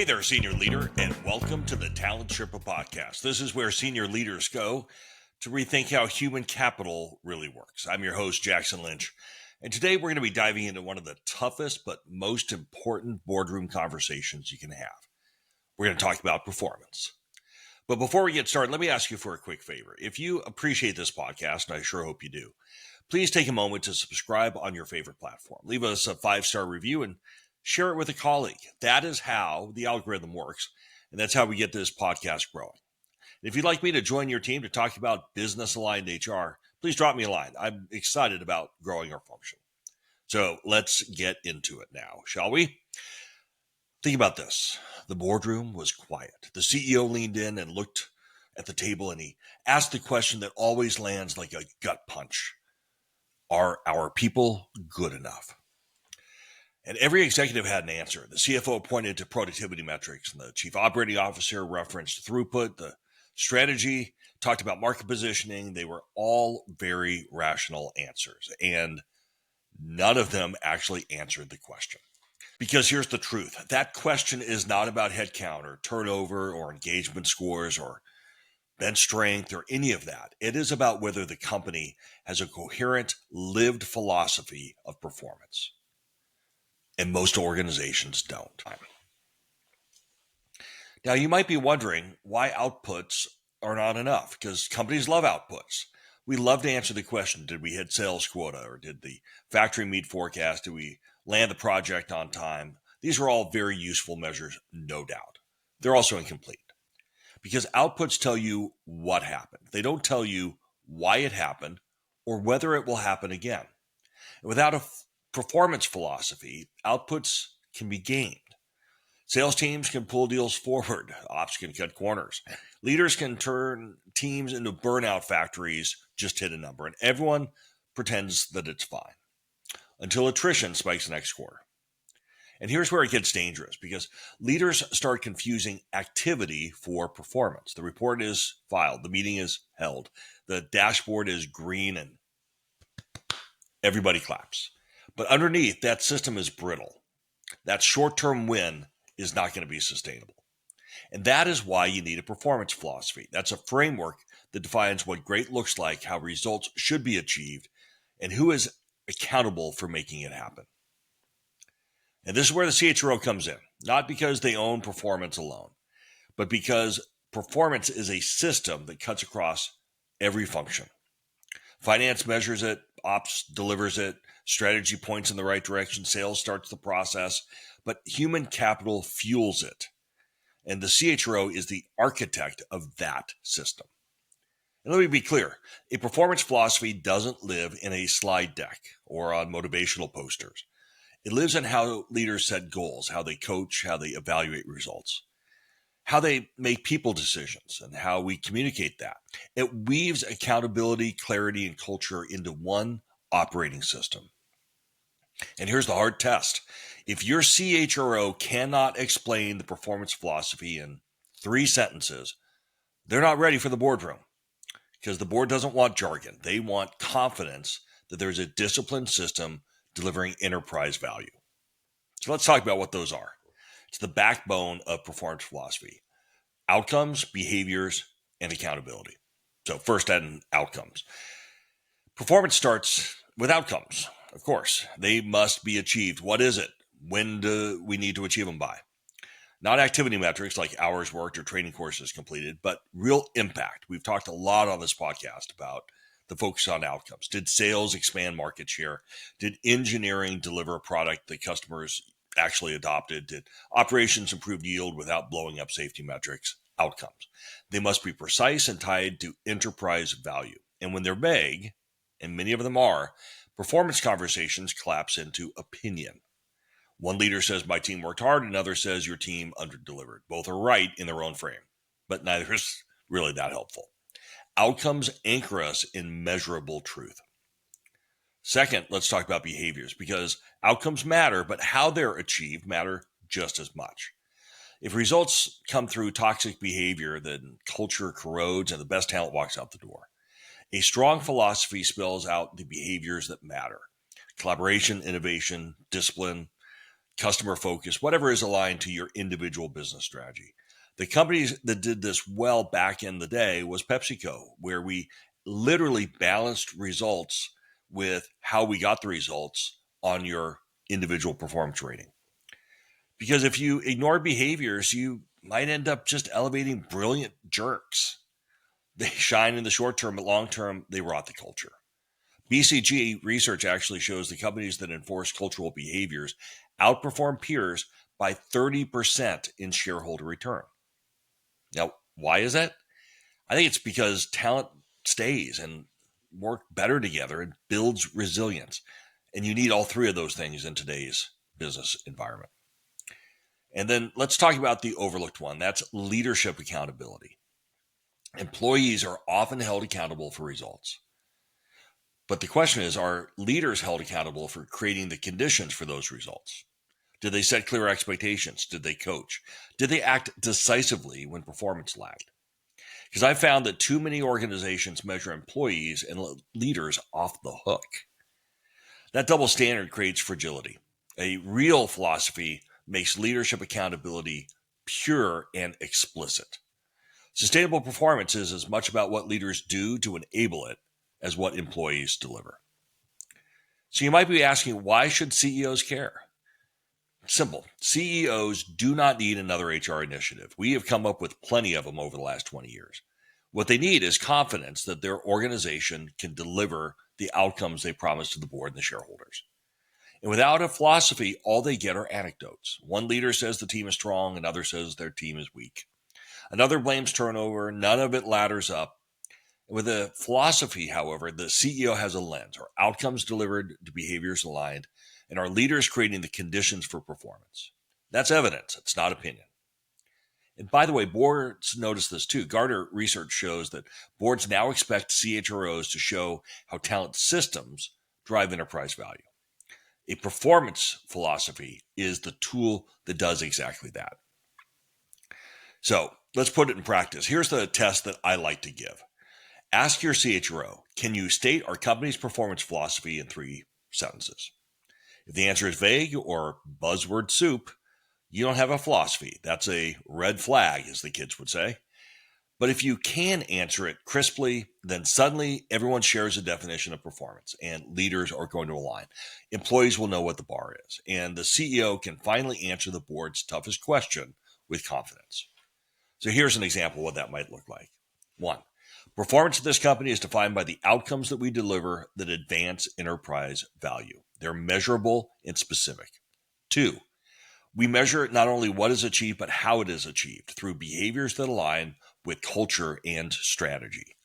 Hey there, senior leader, and welcome to the Talent Sherpa podcast. This is where senior leaders go to rethink how human capital really works. I'm your host, Jackson Lynch, and today we're going to be diving into one of the toughest but most important boardroom conversations you can have. We're going to talk about performance. But before we get started, let me ask you for a quick favor. If you appreciate this podcast, and I sure hope you do, please take a moment to subscribe on your favorite platform. Leave us a 5-star review and share it with a colleague. That is how the algorithm works, and that's how we get this podcast growing. And if you'd like me to join your team to talk about business-aligned HR, please drop me a line. I'm excited about growing our function. So let's get into it now, shall we? Think about this. The boardroom was quiet. The CEO leaned in and looked at the table, and he asked the question that always lands like a gut punch. Are our people good enough? And every executive had an answer. The CFO pointed to productivity metrics, and the chief operating officer referenced throughput. The strategy talked about market positioning. They were all very rational answers, and none of them actually answered the question. Because here's the truth. That question is not about headcount or turnover or engagement scores or bench strength or any of that. It is about whether the company has a coherent, lived philosophy of performance. And most organizations don't. Now, you might be wondering why outputs are not enough, because companies love outputs. We love to answer the question, did we hit sales quota, or did the factory meet forecast? Did we land the project on time? These are all very useful measures, no doubt. They're also incomplete, because outputs tell you what happened. They don't tell you why it happened or whether it will happen again. And without a performance philosophy, outputs can be gamed. Sales teams can pull deals forward. Ops can cut corners. Leaders can turn teams into burnout factories, just hit a number, and everyone pretends that it's fine until attrition spikes next quarter. And here's where it gets dangerous, because leaders start confusing activity for performance. The report is filed. The meeting is held. The dashboard is green, and everybody claps. But underneath, that system is brittle. That short-term win is not going to be sustainable. And that is why you need a performance philosophy. That's a framework that defines what great looks like, how results should be achieved, and who is accountable for making it happen. And this is where the CHRO comes in, not because they own performance alone, but because performance is a system that cuts across every function. Finance measures it, ops delivers it, strategy points in the right direction, sales starts the process, but human capital fuels it. And the CHRO is the architect of that system. And let me be clear, a performance philosophy doesn't live in a slide deck or on motivational posters. It lives in how leaders set goals, how they coach, how they evaluate results, how they make people decisions, and how we communicate that. It weaves accountability, clarity, and culture into one operating system. And here's the hard test. If your CHRO cannot explain the performance philosophy in 3 sentences, they're not ready for the boardroom, because the board doesn't want jargon. They want confidence that there's a disciplined system delivering enterprise value. So let's talk about what those are. It's the backbone of performance philosophy: outcomes, behaviors, and accountability. So first, add outcomes. Performance starts with outcomes, of course. They must be achieved. What is it? When do we need to achieve them by? Not activity metrics like hours worked or training courses completed, but real impact. We've talked a lot on this podcast about the focus on outcomes. Did sales expand market share? Did engineering deliver a product that customers actually adopted? Did operations improve yield without blowing up safety metrics? Outcomes. They must be precise and tied to enterprise value. And when they're vague, and many of them are, performance conversations collapse into opinion. One leader says, my team worked hard. Another says, your team underdelivered. Both are right in their own frame, but neither is really that helpful. Outcomes anchor us in measurable truth. Second, let's talk about behaviors, because outcomes matter, but how they're achieved matter just as much. If results come through toxic behavior, then culture corrodes and the best talent walks out the door. A strong philosophy spells out the behaviors that matter: collaboration, innovation, discipline, customer focus, whatever is aligned to your individual business strategy. The companies that did this well back in the day was PepsiCo, where we literally balanced results with how we got the results on your individual performance rating. Because if you ignore behaviors, you might end up just elevating brilliant jerks. They shine in the short term, but long term, they rot the culture. BCG research actually shows the companies that enforce cultural behaviors outperform peers by 30% in shareholder return. Now, why is that? I think it's because talent stays and work better together and builds resilience. And you need all three of those things in today's business environment. And then let's talk about the overlooked one. That's leadership accountability. Employees are often held accountable for results. But the question is, are leaders held accountable for creating the conditions for those results? Did they set clear expectations? Did they coach? Did they act decisively when performance lagged? Because I found that too many organizations measure employees and leaders off the hook. That double standard creates fragility. A real philosophy makes leadership accountability pure and explicit. Sustainable performance is as much about what leaders do to enable it as what employees deliver. So you might be asking, why should CEOs care? Simple. CEOs do not need another HR initiative. We have come up with plenty of them over the last 20 years. What they need is confidence that their organization can deliver the outcomes they promise to the board and the shareholders. And without a philosophy, all they get are anecdotes. One leader says the team is strong, another says their team is weak. Another blames turnover. None of it ladders up. With a philosophy, however, the CEO has a lens. Are outcomes delivered to behaviors aligned? And are leaders creating the conditions for performance? That's evidence. It's not opinion. And by the way, boards notice this too. Gartner research shows that boards now expect CHROs to show how talent systems drive enterprise value. A performance philosophy is the tool that does exactly that. So let's put it in practice. Here's the test that I like to give. Ask your CHRO, can you state our company's performance philosophy in 3 sentences? If the answer is vague or buzzword soup, you don't have a philosophy. That's a red flag, as the kids would say. But if you can answer it crisply, then suddenly everyone shares a definition of performance and leaders are going to align. Employees will know what the bar is, and the CEO can finally answer the board's toughest question with confidence. So here's an example of what that might look like. 1, performance of this company is defined by the outcomes that we deliver that advance enterprise value. They're measurable and specific. 2, we measure not only what is achieved, but how it is achieved through behaviors that align with culture and strategy.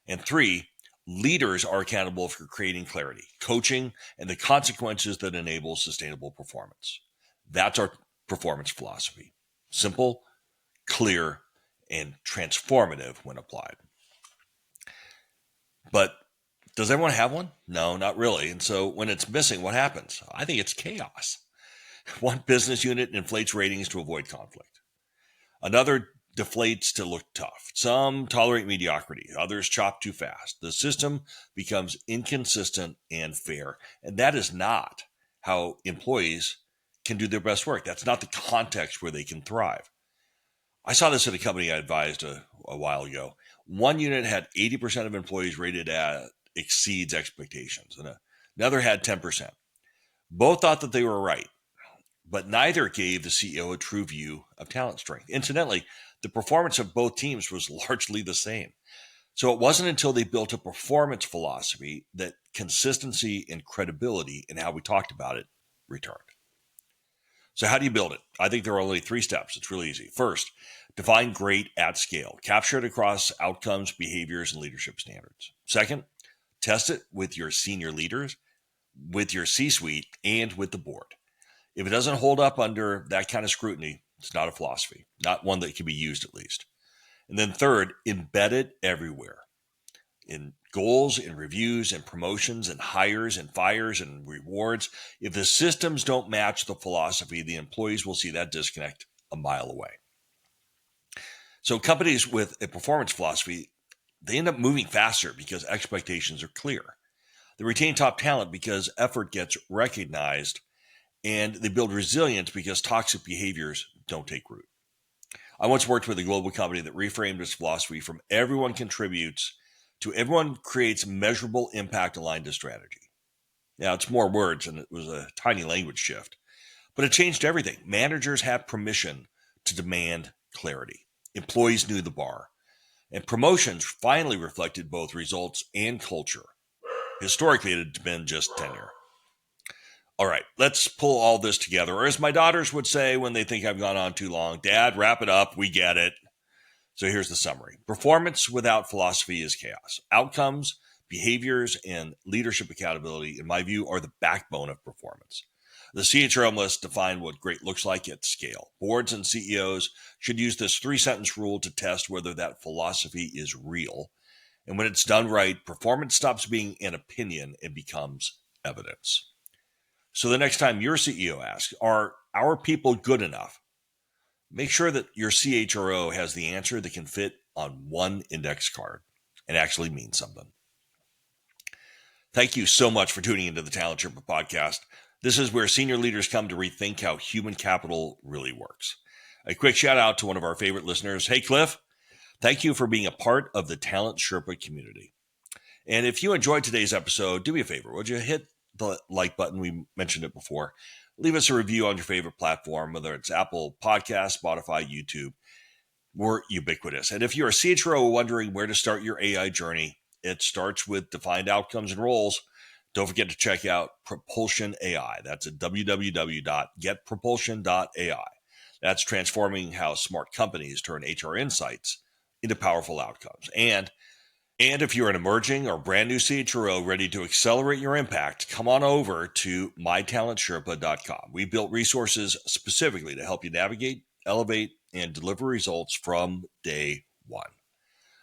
And 3, leaders are accountable for creating clarity, coaching, and the consequences that enable sustainable performance. That's our performance philosophy. Simple, clear, and transformative when applied. But does everyone have one? No, not really. And so when it's missing, what happens? I think it's chaos. One business unit inflates ratings to avoid conflict. Another deflates to look tough. Some tolerate mediocrity. Others chop too fast. The system becomes inconsistent and fair. And that is not how employees can do their best work. That's not the context where they can thrive. I saw this at a company I advised a while ago. One unit had 80% of employees rated at exceeds expectations, and another had 10%. Both thought that they were right, but neither gave the CEO a true view of talent strength. Incidentally, the performance of both teams was largely the same. So it wasn't until they built a performance philosophy that consistency and credibility in how we talked about it returned. So how do you build it? I think there are only 3 steps. It's really easy. First, define great at scale. Capture it across outcomes, behaviors, and leadership standards. Second, test it with your senior leaders, with your C-suite, and with the board. If it doesn't hold up under that kind of scrutiny, it's not a philosophy, not one that can be used at least. And then third, embed it everywhere. In goals, in reviews, and promotions, and hires, and fires, and rewards. If the systems don't match the philosophy, the employees will see that disconnect a mile away. So companies with a performance philosophy, they end up moving faster because expectations are clear. They retain top talent because effort gets recognized and they build resilience because toxic behaviors don't take root. I once worked with a global company that reframed its philosophy from everyone contributes to everyone creates measurable impact aligned to strategy. Now, it's more words and it was a tiny language shift, but it changed everything. Managers had permission to demand clarity. Employees knew the bar, and promotions finally reflected both results and culture. Historically, it had been just tenure. All right, let's pull all this together. Or as my daughters would say when they think I've gone on too long, Dad, wrap it up. We get it. So here's the summary. Performance without philosophy is chaos. Outcomes, behaviors, and leadership accountability, in my view, are the backbone of performance. The CHRO must define what great looks like at scale. Boards and CEOs should use this 3-sentence rule to test whether that philosophy is real. And when it's done right, performance stops being an opinion and becomes evidence. So the next time your CEO asks, are our people good enough? Make sure that your CHRO has the answer that can fit on one index card and actually mean something. Thank you so much for tuning into the Talent Sherpa podcast. This is where senior leaders come to rethink how human capital really works. A quick shout out to one of our favorite listeners. Hey, Cliff, thank you for being a part of the Talent Sherpa community. And if you enjoyed today's episode, do me a favor. Would you hit the like button? We mentioned it before. Leave us a review on your favorite platform, whether it's Apple Podcasts, Spotify, YouTube. We're ubiquitous. And if you're a CHRO wondering where to start your AI journey, it starts with defined outcomes and roles. Don't forget to check out Propulsion AI. That's at www.getpropulsion.ai. That's transforming how smart companies turn HR insights into powerful outcomes. And if you're an emerging or brand new CHRO ready to accelerate your impact, come on over to mytalentsherpa.com. We built resources specifically to help you navigate, elevate, and deliver results from day one.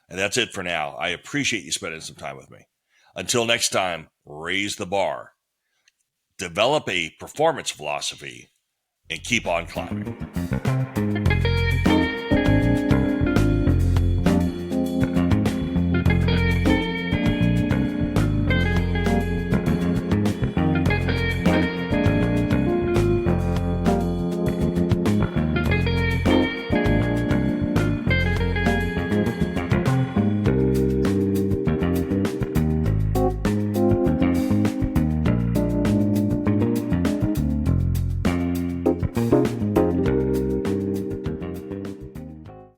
And that's it for now. I appreciate you spending some time with me. Until next time, raise the bar, develop a performance philosophy, and keep on climbing.